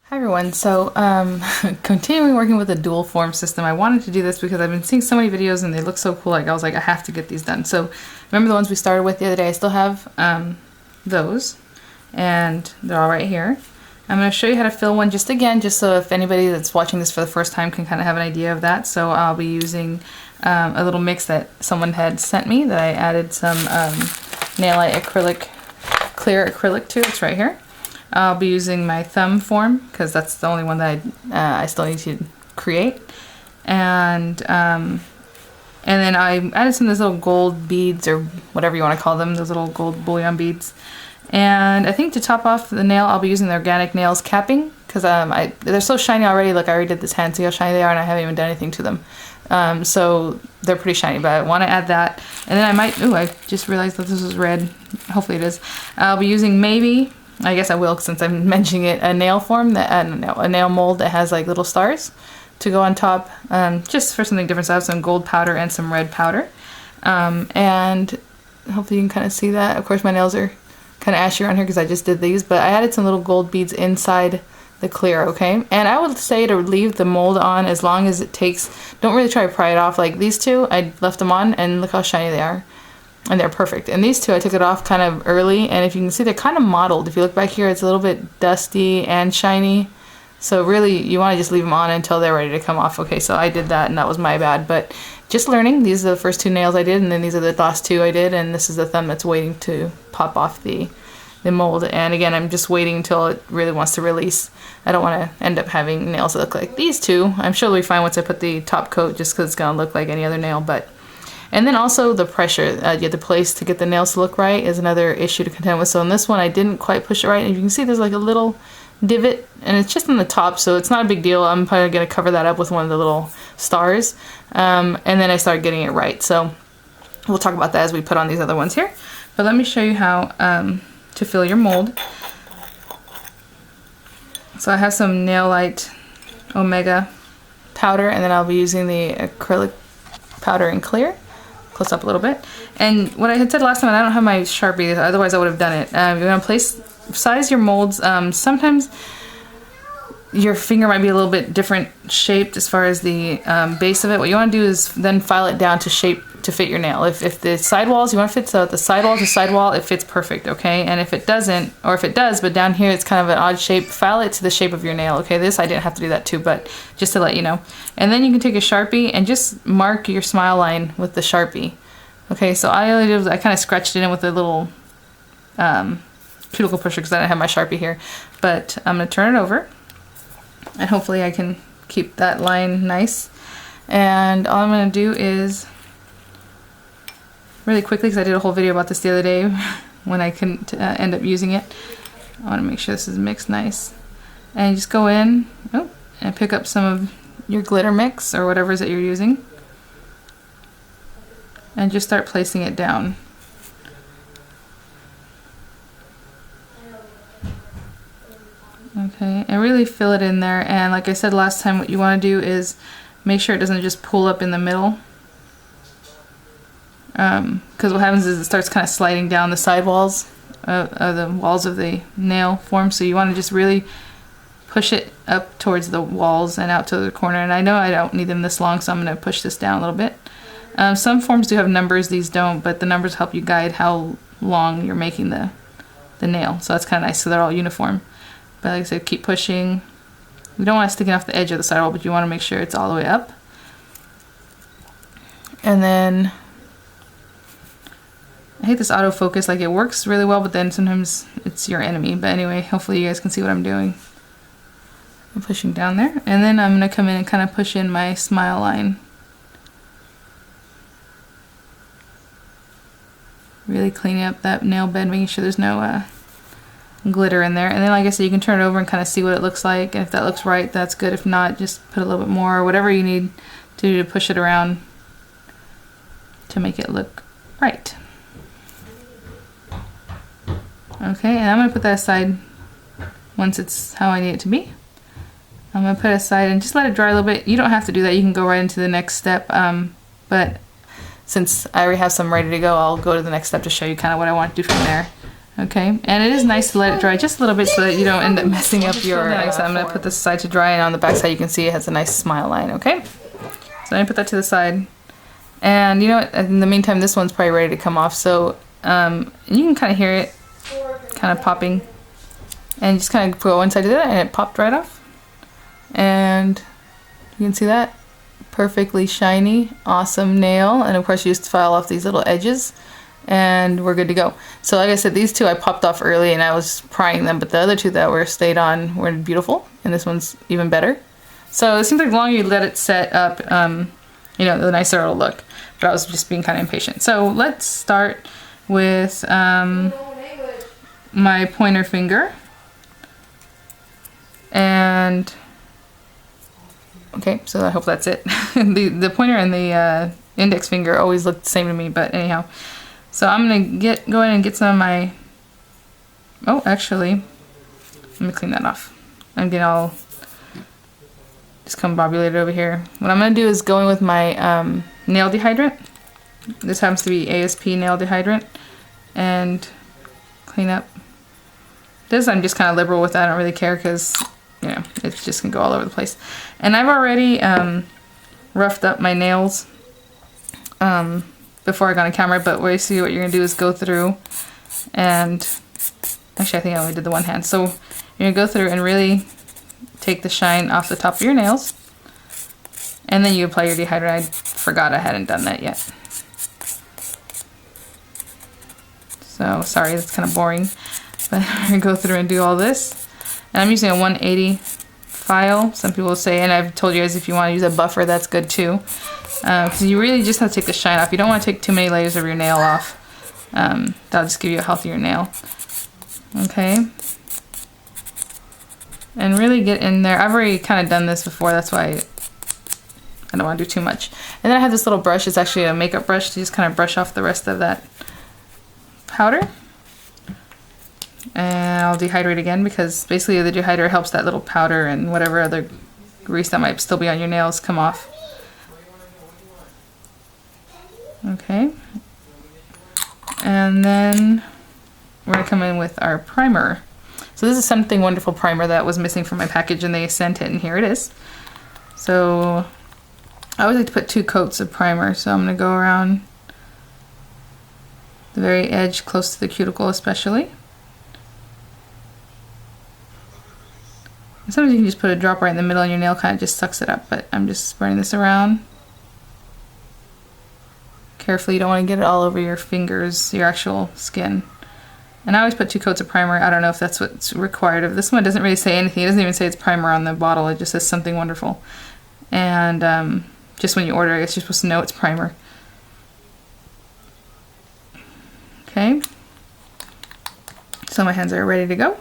Hi everyone, so continuing working with the dual form system. I wanted to do this because I've been seeing so many videos and they look so cool. Like I was like, I have to get these done. So remember the ones we started with the other day? I still have those and they're all right here. I'm going to show you how to fill one just again, just so if anybody that's watching this for the first time can kind of have an idea of that. So I'll be using a little mix that someone had sent me that I added some nail art acrylic, clear acrylic to. It's right here. I'll be using my thumb form because that's the only one that I still need to create, and then I added some of those little gold beads or whatever you want to call them, those little gold bullion beads. And I think to top off the nail, I'll be using the Organic Nails capping because they're so shiny already. Look, I already did this hand, see how shiny they are, and I haven't even done anything to them. So they're pretty shiny, but I want to add that. And then I might, I just realized that this was red. Hopefully it is. I'll be using maybe, I guess I will since I'm mentioning it, a nail form, a nail mold that has like little stars to go on top, just for something different. So I have some gold powder and some red powder. And hopefully you can kind of see that. Of course my nails are kind of ashy around here because I just did these, but I added some little gold beads inside the clear, okay? And I would say to leave the mold on as long as it takes. Don't really try to pry it off. Like these two, I left them on and look how shiny they are. And they're perfect. And these two, I took it off kind of early, and if you can see, they're kind of mottled. If you look back here, it's a little bit dusty and shiny. So really, you want to just leave them on until they're ready to come off. Okay, so I did that, and that was my bad. But just learning, these are the first two nails I did, and then these are the last two I did, and this is the thumb that's waiting to pop off the mold. And again, I'm just waiting until it really wants to release. I don't want to end up having nails that look like these two. I'm sure they'll be fine once I put the top coat, just because it's going to look like any other nail, but... And then also the pressure you have to place to get the nails to look right is another issue to contend with. So in this one, I didn't quite push it right. And you can see there's like a little divot, and it's just on the top, so it's not a big deal. I'm probably going to cover that up with one of the little stars. And then I started getting it right. So we'll talk about that as we put on these other ones here. But let me show you how to fill your mold. So I have some Nail Light Omega powder, and then I'll be using the acrylic powder in clear. Close up a little bit. And what I had said last time, I don't have my Sharpie, otherwise I would have done it. You're going to size your molds. Sometimes your finger might be a little bit different shaped as far as the base of it. What you want to do is then file it down to fit your nail. If the sidewalls, you want to fit so the sidewall to sidewall, it fits perfect, okay? And if it doesn't, or if it does, but down here it's kind of an odd shape, file it to the shape of your nail, okay? This, I didn't have to do that too, but just to let you know. And then you can take a Sharpie and just mark your smile line with the Sharpie. Okay, so I only did was I kind of scratched it in with a little cuticle pusher because I didn't have my Sharpie here. But I'm going to turn it over, and hopefully I can keep that line nice. And all I'm going to do is, really quickly, because I did a whole video about this the other day when I couldn't end up using it. I want to make sure this is mixed nice. And you just go in and pick up some of your glitter mix or whatever it is that you're using. And just start placing it down. Okay, and really fill it in there. And like I said last time, what you want to do is make sure it doesn't just pull up in the middle. Because what happens is it starts kind of sliding down the side walls, the walls of the nail form. So you want to just really push it up towards the walls and out to the corner. And I know I don't need them this long, so I'm going to push this down a little bit. Some forms do have numbers, these don't, but the numbers help you guide how long you're making the nail. So that's kind of nice, so they're all uniform. But like I said, keep pushing. You don't want it sticking off the edge of the sidewall, but you want to make sure it's all the way up. And then, I hate this autofocus, like it works really well, but then sometimes it's your enemy. But anyway, hopefully you guys can see what I'm doing. I'm pushing down there, and then I'm going to come in and kind of push in my smile line. Really cleaning up that nail bed, making sure there's no glitter in there. And then like I said, you can turn it over and kind of see what it looks like. And if that looks right, that's good. If not, just put a little bit more or whatever you need to do to push it around to make it look right. Okay, and I'm going to put that aside once it's how I need it to be. I'm going to put it aside and just let it dry a little bit. You don't have to do that. You can go right into the next step. But since I already have some ready to go, I'll go to the next step to show you kind of what I want to do from there. Okay, and it is nice to let it dry just a little bit so that you don't end up messing up your... So I'm going to put this side to dry, and on the back side you can see it has a nice smile line, okay? So I'm going to put that to the side. And you know what, in the meantime this one's probably ready to come off, so you can kind of hear it kind of popping. And just kind of go inside of that and it popped right off. And you can see that. Perfectly shiny, awesome nail. And of course you just file off these little edges. And we're good to go. So like I said, these two I popped off early and I was prying them, but the other two that were stayed on were beautiful, and this one's even better. So it seems like the longer you let it set up, you know, the nicer it'll look. But I was just being kind of impatient. So let's start with my pointer finger. And okay, so I hope that's it. the pointer and the index finger always look the same to me, but anyhow. So I'm gonna go in and get some of my, oh actually, let me clean that off. I'm getting all discombobulated over here. What I'm gonna do is go in with my nail dehydrant. This happens to be ASP nail dehydrant, and clean up. This I'm just kind of liberal with. I don't really care because, you know, it's just gonna go all over the place. And I've already roughed up my nails before I got on camera, but what you're gonna do is go through and, actually I think I only did the one hand. So you're gonna go through and really take the shine off the top of your nails, and then you apply your dehydrate. I forgot I hadn't done that yet. So sorry, that's kind of boring, but I'm gonna go through and do all this. And I'm using a 180 file. Some people say, and I've told you guys if you want to use a buffer, that's good too. Because you really just have to take the shine off. You don't want to take too many layers of your nail off. That'll just give you a healthier nail. Okay. And really get in there. I've already kind of done this before, that's why I don't want to do too much. And then I have this little brush. It's actually a makeup brush to just kind of brush off the rest of that powder. And I'll dehydrate again, because basically the dehydrator helps that little powder and whatever other grease that might still be on your nails come off. Okay. And then we're going to come in with our primer. So this is Something Wonderful primer that was missing from my package, and they sent it, and here it is. So I always like to put 2 coats of primer, so I'm going to go around the very edge close to the cuticle especially. Sometimes you can just put a drop right in the middle and your nail kind of just sucks it up, but I'm just spreading this around. Carefully, you don't want to get it all over your fingers, your actual skin. And I always put 2 coats of primer. I don't know if that's what's required of this one. It doesn't really say anything. It doesn't even say it's primer on the bottle. It just says Something Wonderful. And just when you order it, I guess you're supposed to know it's primer. Okay. So my hands are ready to go.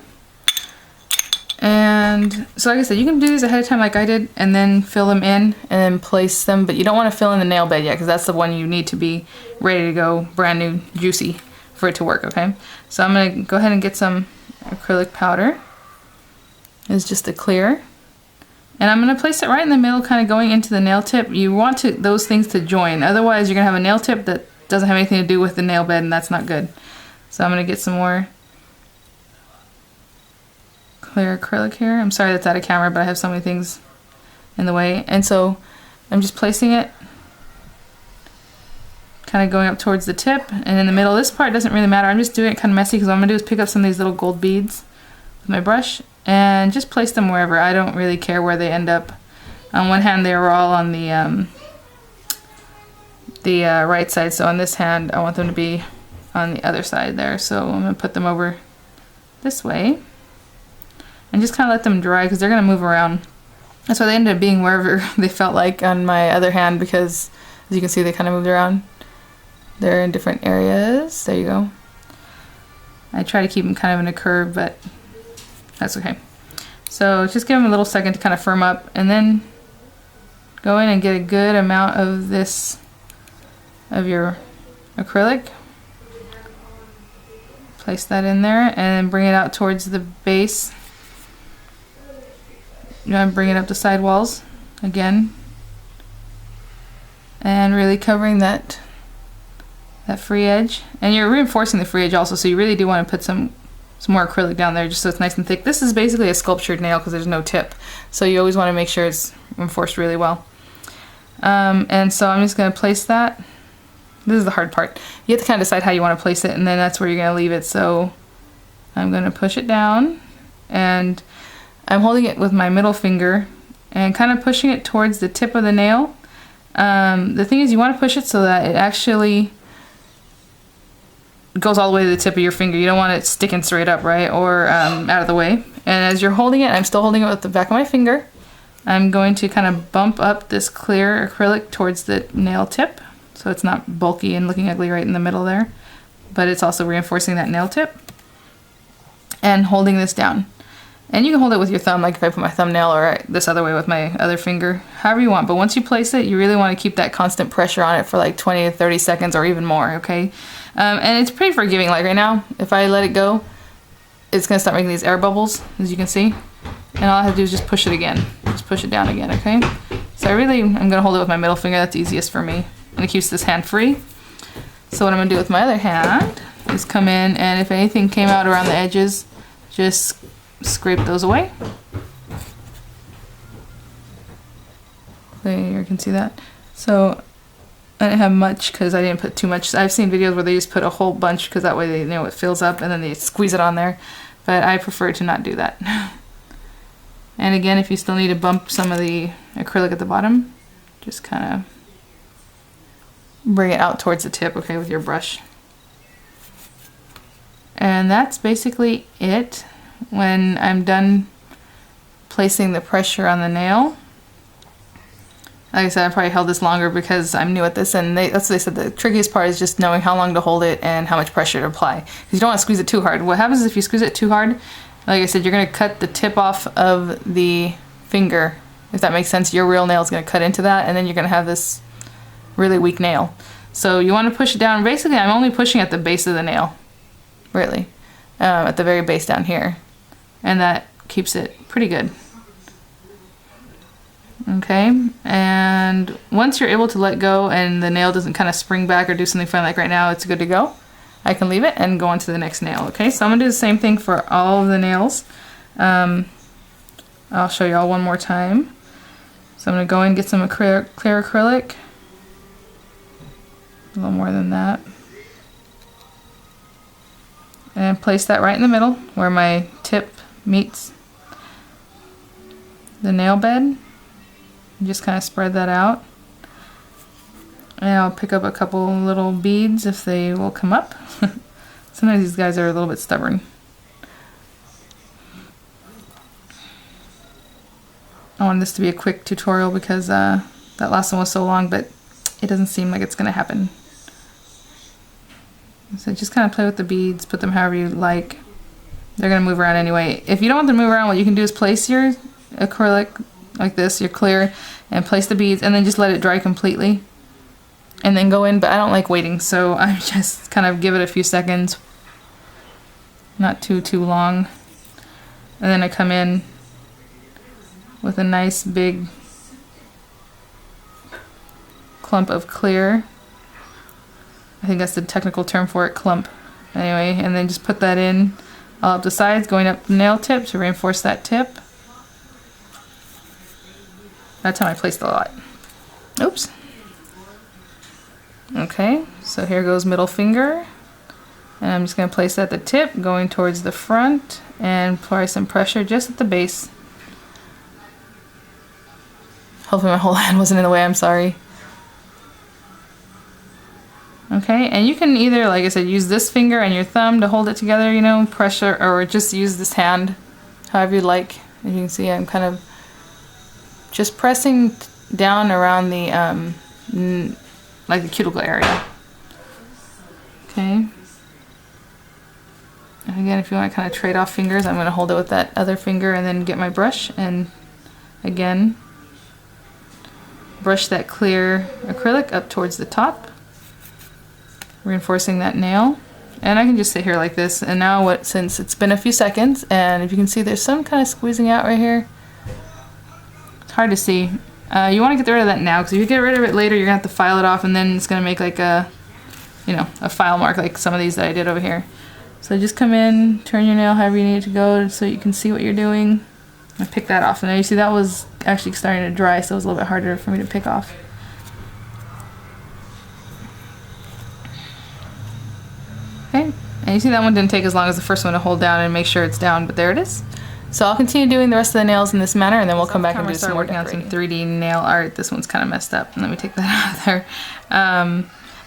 And so like I said, you can do these ahead of time like I did, and then fill them in and then place them, but you don't want to fill in the nail bed yet, because that's the one you need to be ready to go, brand new, juicy, for it to work, okay? So I'm going to go ahead and get some acrylic powder. It's just a clear. And I'm going to place it right in the middle, kind of going into the nail tip. You want those things to join, otherwise you're going to have a nail tip that doesn't have anything to do with the nail bed, and that's not good. So I'm going to get some more clear acrylic here. I'm sorry that's out of camera, but I have so many things in the way. And so I'm just placing it, kind of going up towards the tip, and in the middle. This part doesn't really matter. I'm just doing it kind of messy, because what I'm going to do is pick up some of these little gold beads with my brush and just place them wherever. I don't really care where they end up. On one hand, they were all on the right side, so on this hand I want them to be on the other side there. So I'm going to put them over this way. And just kind of let them dry, because they're going to move around. That's why they ended up being wherever they felt like on my other hand, because as you can see they kind of moved around. They're in different areas. There you go. I try to keep them kind of in a curve, but that's okay. So just give them a little second to kind of firm up, and then go in and get a good amount of this, of your acrylic. Place that in there and then bring it out towards the base. You know, bring it up the side walls again, and really covering that that free edge. And you're reinforcing the free edge also, so you really do want to put some more acrylic down there just so it's nice and thick. This is basically a sculptured nail because there's no tip, so you always want to make sure it's reinforced really well. And so I'm just going to place that. This is the hard part. You have to kind of decide how you want to place it, and then that's where you're going to leave it. So I'm going to push it down, and I'm holding it with my middle finger and kind of pushing it towards the tip of the nail. The thing is, you want to push it so that it actually goes all the way to the tip of your finger. You don't want it sticking straight up, right? Or out of the way. And as you're holding it, I'm still holding it with the back of my finger. I'm going to kind of bump up this clear acrylic towards the nail tip, so it's not bulky and looking ugly right in the middle there, but it's also reinforcing that nail tip. And holding this down. And you can hold it with your thumb, like if I put my thumbnail, or this other way with my other finger, however you want. But once you place it, you really want to keep that constant pressure on it for like 20 to 30 seconds or even more, okay? And it's pretty forgiving. Like right now, if I let it go, it's going to start making these air bubbles, as you can see. And all I have to do is just push it again. Just push it down again, okay? So I'm going to hold it with my middle finger. That's easiest for me. And it keeps this hand free. So what I'm going to do with my other hand is come in, and if anything came out around the edges, just scrape those away. There, you can see that. So I didn't have much because I didn't put too much. I've seen videos where they just put a whole bunch because that way they know it fills up and then they squeeze it on there. But I prefer to not do that. And again, if you still need to bump some of the acrylic at the bottom, just kind of bring it out towards the tip, okay, with your brush. And that's basically it. When I'm done placing the pressure on the nail, like I said, I probably held this longer because I'm new at this, and that's what they said, the trickiest part is just knowing how long to hold it and how much pressure to apply, because you don't want to squeeze it too hard. What happens is if you squeeze it too hard, like I said, you're going to cut the tip off of the finger, if that makes sense. Your real nail is going to cut into that, and then you're going to have this really weak nail. So you want to push it down. Basically, I'm only pushing at the base of the nail, really, at the very base down here. And that keeps it pretty good. Okay, and once you're able to let go and the nail doesn't kind of spring back or do something funny like right now, it's good to go. I can leave it and go on to the next nail. Okay, so I'm gonna do the same thing for all of the nails. I'll show you all one more time. So I'm gonna go in and get some clear acrylic. A little more than that. And place that right in the middle where my tip meets the nail bed. And just kind of spread that out. And I'll pick up a couple little beads if they will come up. Sometimes these guys are a little bit stubborn. I wanted this to be a quick tutorial because that last one was so long, but it doesn't seem like it's going to happen. So just kind of play with the beads, put them however you like. They're going to move around anyway. If you don't want them to move around, what you can do is place your acrylic like this, your clear, and place the beads, and then just let it dry completely. And then go in, but I don't like waiting, so I just kind of give it a few seconds. Not too long. And then I come in with a nice big clump of clear. I think that's the technical term for it, clump. Anyway, and then just put that in all up the sides, going up the nail tip to reinforce that tip. That's how I placed a lot. Oops. Okay, so here goes middle finger. And I'm just going to place that at the tip, going towards the front, and apply some pressure just at the base. Hopefully my whole hand wasn't in the way, I'm sorry. Okay, and you can either, like I said, use this finger and your thumb to hold it together, you know, pressure, or just use this hand, however you like. As you can see, I'm kind of just pressing down around the, like the cuticle area. Okay. And again, if you want to kind of trade off fingers, I'm going to hold it with that other finger and then get my brush and again brush that clear acrylic up towards the top, reinforcing that nail. And I can just sit here like this, and now since it's been a few seconds, and if you can see there's some kind of squeezing out right here. It's hard to see. You want to get rid of that now, because if you get rid of it later, you're going to have to file it off, and then it's going to make like a you know, a file mark like some of these that I did over here. So just come in, turn your nail however you need it to go so you can see what you're doing. And pick that off. And now you see that was actually starting to dry, so it was a little bit harder for me to pick off. Okay, and you see that one didn't take as long as the first one to hold down and make sure it's down, but there it is. So I'll continue doing the rest of the nails in this manner, and then we'll come back and do some more working on some 3D nail art. This one's kind of messed up. Let me take that out of there.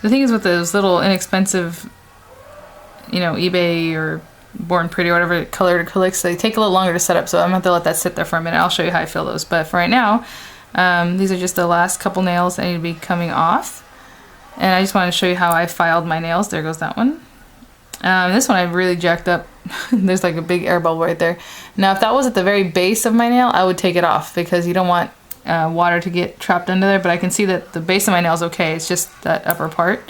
The thing is with those little inexpensive, you know, eBay or Born Pretty or whatever colored acrylics, they take a little longer to set up, so I'm going to have to let that sit there for a minute. I'll show you how I fill those. But for right now, these are just the last couple nails that need to be coming off. And I just wanted to show you how I filed my nails. There goes that one. This one I really jacked up. There's like a big air bubble right there. Now if that was at the very base of my nail, I would take it off because you don't want water to get trapped under there, but I can see that the base of my nail is okay. It's just that upper part.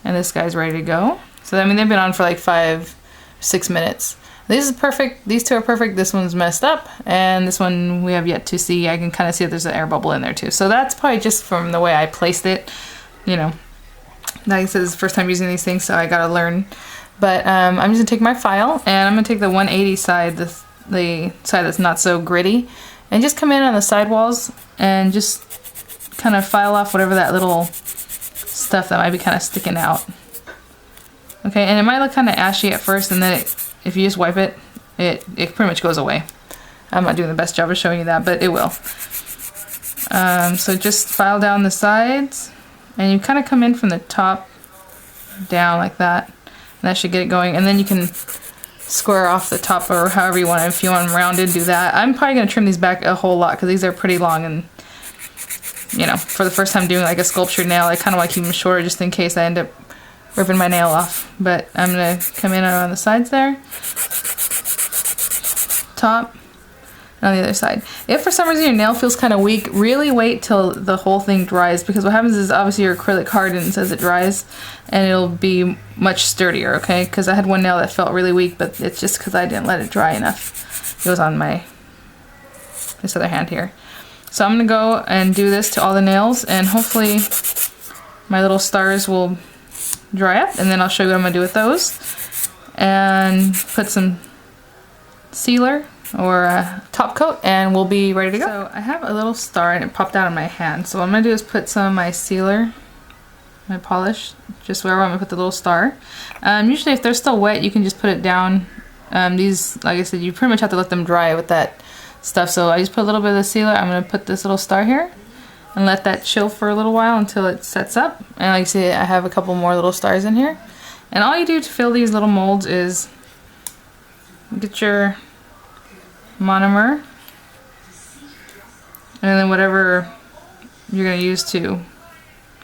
And this guy's ready to go. So I mean, they've been on for like 5-6 minutes. This is perfect. These two are perfect. This one's messed up, and this one we have yet to see. I can kind of see that there's an air bubble in there too. So that's probably just from the way I placed it. You know, like I said, it's the first time using these things, so I gotta learn. But I'm just gonna take my file, and I'm gonna take the 180 side, the side that's not so gritty, and just come in on the side walls and just kind of file off whatever that little stuff that might be kind of sticking out. Okay, and it might look kind of ashy at first, and then if you just wipe it, it pretty much goes away. I'm not doing the best job of showing you that, but it will. So just file down the sides, and you kind of come in from the top down like that. And that should get it going, and then you can square off the top or however you want it. If you want them rounded, do that. I'm probably going to trim these back a whole lot because these are pretty long, and you know, for the first time doing like a sculptured nail, I kind of want to keep them shorter just in case I end up ripping my nail off. But I'm going to come in on the sides there, top, and on the other side. If for some reason your nail feels kind of weak, really wait till the whole thing dries, because what happens is obviously your acrylic hardens as it dries, and it'll be much sturdier, okay? Because I had one nail that felt really weak, but it's just because I didn't let it dry enough. It was on this other hand here. So I'm going to go and do this to all the nails, and hopefully my little stars will dry up, and then I'll show you what I'm going to do with those. And put some sealer or a top coat, and we'll be ready to go. So I have a little star and it popped out of my hand. So what I'm going to do is put some of my sealer, my polish, just wherever I'm going to put the little star. Usually if they're still wet, you can just put it down. These, like I said, you pretty much have to let them dry with that stuff. So I just put a little bit of the sealer. I'm going to put this little star here and let that chill for a little while until it sets up. And like you see, I have a couple more little stars in here. And all you do to fill these little molds is get your monomer, and then whatever you're going to use to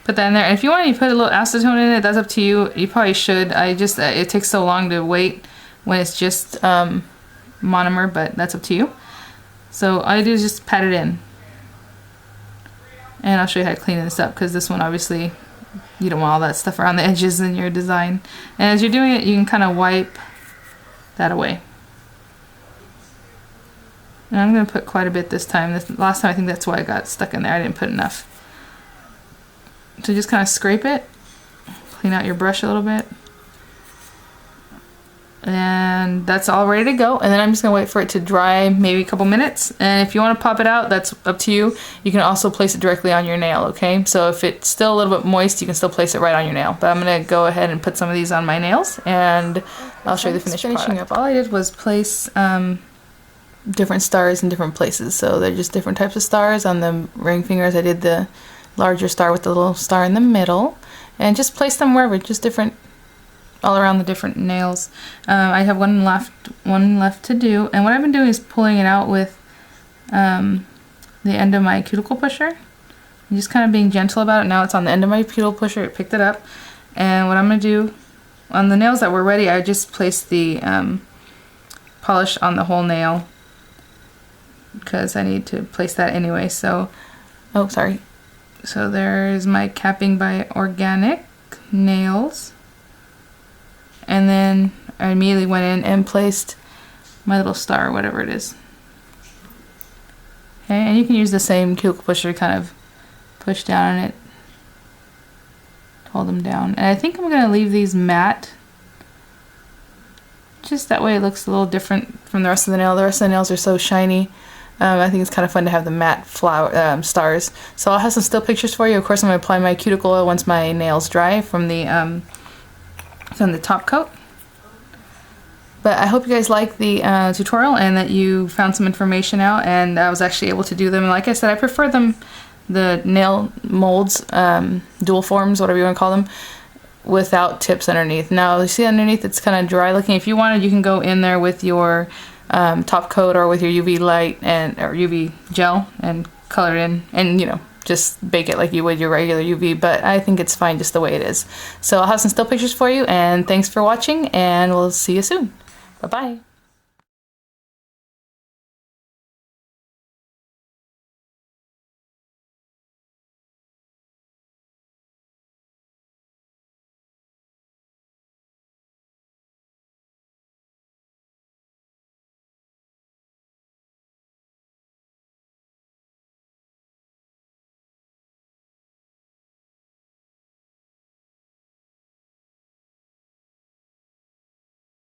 put that in there. And if you want to put a little acetone in it, that's up to you. You probably should. It takes so long to wait when it's just monomer, but that's up to you. So all you do is just pat it in. And I'll show you how to clean this up, because this one obviously you don't want all that stuff around the edges in your design. And as you're doing it, you can kind of wipe that away. And I'm going to put quite a bit this time. Last time I think that's why I got stuck in there. I didn't put enough. So just kind of scrape it. Clean out your brush a little bit. And that's all ready to go. And then I'm just going to wait for it to dry maybe a couple minutes. And if you want to pop it out, that's up to you. You can also place it directly on your nail, okay? So if it's still a little bit moist, you can still place it right on your nail. But I'm going to go ahead and put some of these on my nails, and I'll show you the finished product. All I did was place different stars in different places. So they're just different types of stars. On the ring fingers, I did the larger star with the little star in the middle, and just place them wherever, just different, all around the different nails. I have one left to do, and what I've been doing is pulling it out with the end of my cuticle pusher. I'm just kind of being gentle about it. Now it's on the end of my cuticle pusher. It picked it up, and what I'm going to do on the nails that were ready, I just placed the polish on the whole nail, because I need to place that anyway. So, oh sorry. So there's my capping by Organic nails, and then I immediately went in and placed my little star, whatever it is. Okay, and you can use the same cuticle pusher to kind of push down on it to hold them down. And I think I'm gonna leave these matte. Just that way it looks a little different from the rest of the nail. The rest of the nails are so shiny. I think it's kind of fun to have the matte flower stars. So I'll have some still pictures for you. Of course, I'm going to apply my cuticle oil once my nails dry from the top coat. But I hope you guys liked the tutorial and that you found some information out, and I was actually able to do them. And like I said, I prefer them, the nail molds, dual forms, whatever you want to call them, without tips underneath. Now you see underneath it's kind of dry looking. If you wanted, you can go in there with your top coat or with your UV light or UV gel and color it in, and you know, just bake it like you would your regular UV, but I think it's fine just the way it is. So I'll have some still pictures for you, and thanks for watching, and we'll see you soon. Bye bye.